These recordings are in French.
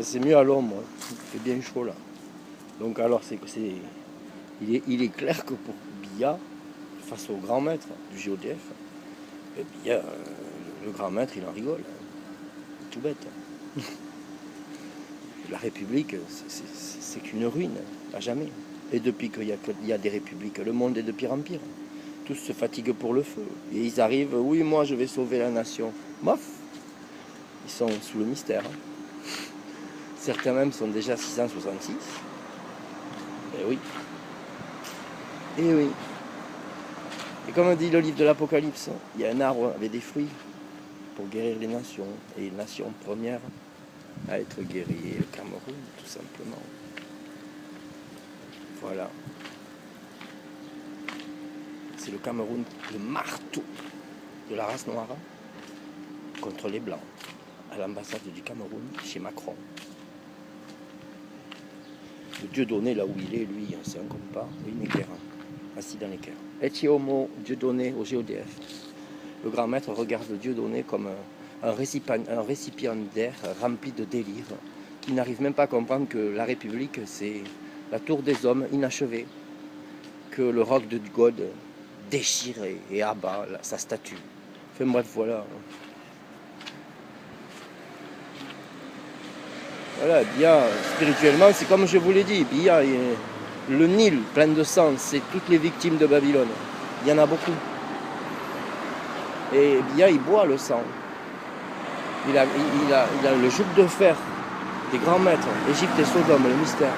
C'est mieux à l'ombre, il fait bien chaud là. Donc alors il est clair que pour Biya, face au grand maître du GODF, Biya, le grand maître il en rigole. Tout bête. La République, c'est qu'une ruine, à jamais. Et depuis qu'il y a des républiques, le monde est de pire en pire. Tous se fatiguent pour le feu. Et ils arrivent, oui, moi je vais sauver la nation. Mof, ils sont sous le mystère. Certains même sont déjà 666. Et oui. Et oui. Et comme dit le livre de l'Apocalypse, il y a un arbre avec des fruits pour guérir les nations. Et une nation première à être guérie est le Cameroun, tout simplement. Voilà. C'est le Cameroun, le marteau de la race noire contre les Blancs, à l'ambassade du Cameroun, chez Macron. Le Dieudonné, là où il est, lui, c'est un compas, une équerre, assis dans l'équerre. Etier homo Dieudonné au GODF. Le grand maître regarde Dieudonné comme un récipiendaire rempli de délire, qui n'arrive même pas à comprendre que la République, c'est la tour des hommes inachevée, que le roc de God déchire et abat sa statue. Enfin bref, voilà. Voilà, Biya, spirituellement, c'est comme je vous l'ai dit, Biya, le Nil plein de sang, c'est toutes les victimes de Babylone. Il y en a beaucoup. Et Biya, il boit le sang. Il a le joug de fer des grands maîtres, Égypte et Sodome, le mystère.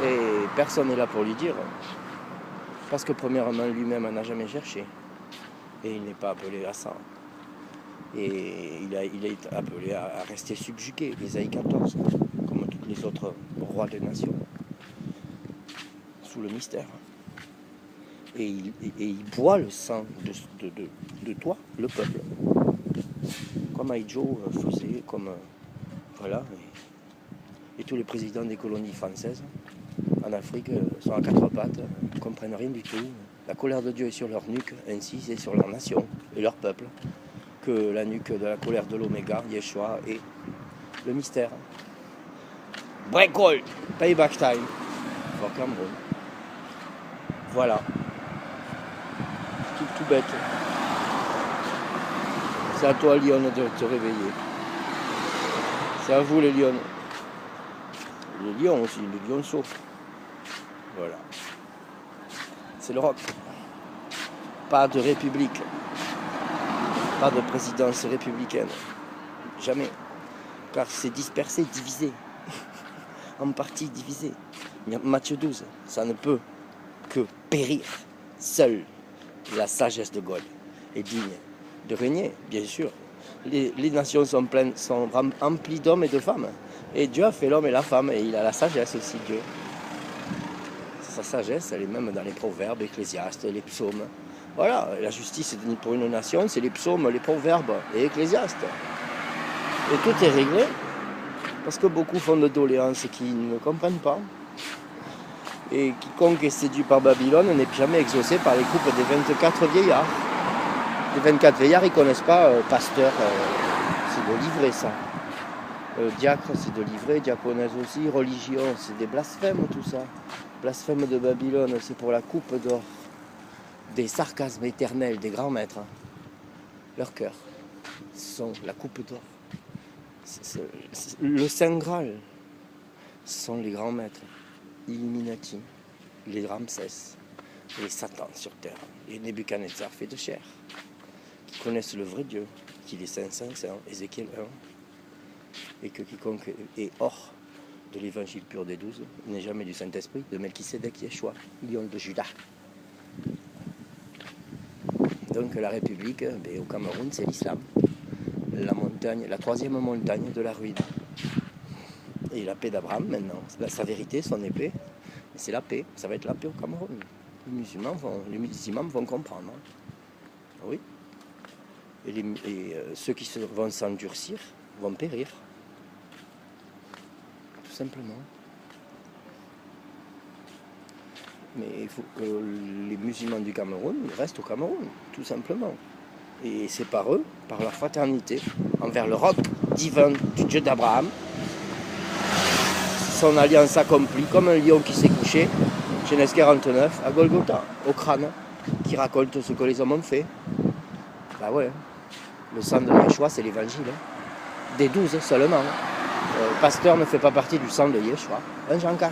Et personne n'est là pour lui dire. Parce que premièrement, lui-même n'a jamais cherché. Et il n'est pas appelé à ça. Et il est appelé à rester subjugué, Ésaïe 14, comme tous les autres rois des nations, sous le mystère. Et il boit le sang de toi, le peuple. Comme Aïdjo faisait, comme... voilà. Et tous les présidents des colonies françaises en Afrique sont à quatre pattes, ne comprennent rien du tout. La colère de Dieu est sur leur nuque, ainsi c'est sur leur nation et leur peuple. Que la nuque de la colère de l'Oméga, Yeshua, et le mystère. Breakall, payback time, for Cameroun. Voilà. Tout bête. C'est à toi, Lyon, de te réveiller. C'est à vous, les lions. Les lions aussi, les lionceaux. Voilà. C'est l'Europe. Pas de république. Pas de présidence républicaine. Jamais. Car c'est dispersé, divisé. En partie divisé. Matthieu 12, ça ne peut que périr. Seule la sagesse de God est digne de régner, bien sûr. Les nations sont remplies d'hommes et de femmes. Et Dieu a fait l'homme et la femme, et il a la sagesse aussi, Dieu. Sa sagesse, elle est même dans les proverbes, Ecclésiastes, les psaumes. Voilà, la justice pour une nation, c'est les psaumes, les proverbes et Ecclésiastes. Et tout est réglé, parce que beaucoup font de doléances qui ne comprennent pas. Et quiconque est séduit par Babylone n'est jamais exaucé par les coupes des 24 vieillards. Les 24 vieillards, ils ne connaissent pas pasteur, c'est de livrer ça. Diacre, c'est de livrer, diaconesse aussi, religion, c'est des blasphèmes tout ça. Blasphème de Babylone, c'est pour la coupe d'or. Des sarcasmes éternels des grands maîtres. Leur cœur sont la coupe d'or. Le Saint Graal, ce sont les grands maîtres. Illuminati, les Ramsès, les Satan sur terre, les Nebuchadnezzar fait de chair, qui connaissent le vrai Dieu, qu'il est Saint, Ézéchiel 1, et que quiconque est hors de l'évangile pur des 12 n'est jamais du Saint-Esprit, de Melchisédek Yeshua, lion de Judas. Donc la République, au Cameroun, c'est l'islam, la montagne, la troisième montagne de la ruine. Et la paix d'Abraham maintenant, sa vérité, son épée, c'est la paix, ça va être la paix au Cameroun. Les musulmans vont comprendre. Oui. Et ceux qui vont s'endurcir vont périr. Tout simplement. Mais il faut que les musulmans du Cameroun restent au Cameroun, tout simplement. Et c'est par eux, par leur fraternité, envers le roc divin du Dieu d'Abraham, son alliance accomplie, comme un lion qui s'est couché, Genèse 49, à Golgotha, au crâne, qui raconte ce que les hommes ont fait. Bah ouais, le sang de Yeshua, c'est l'évangile. Hein. Des 12 seulement. Pasteur ne fait pas partie du sang de Yeshua. 1 Jean 4.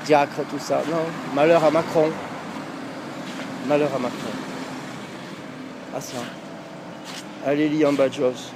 Diacre, tout ça. Non, malheur à Macron. Malheur à Macron. Ah ça. Allez, lis en bas, Joss.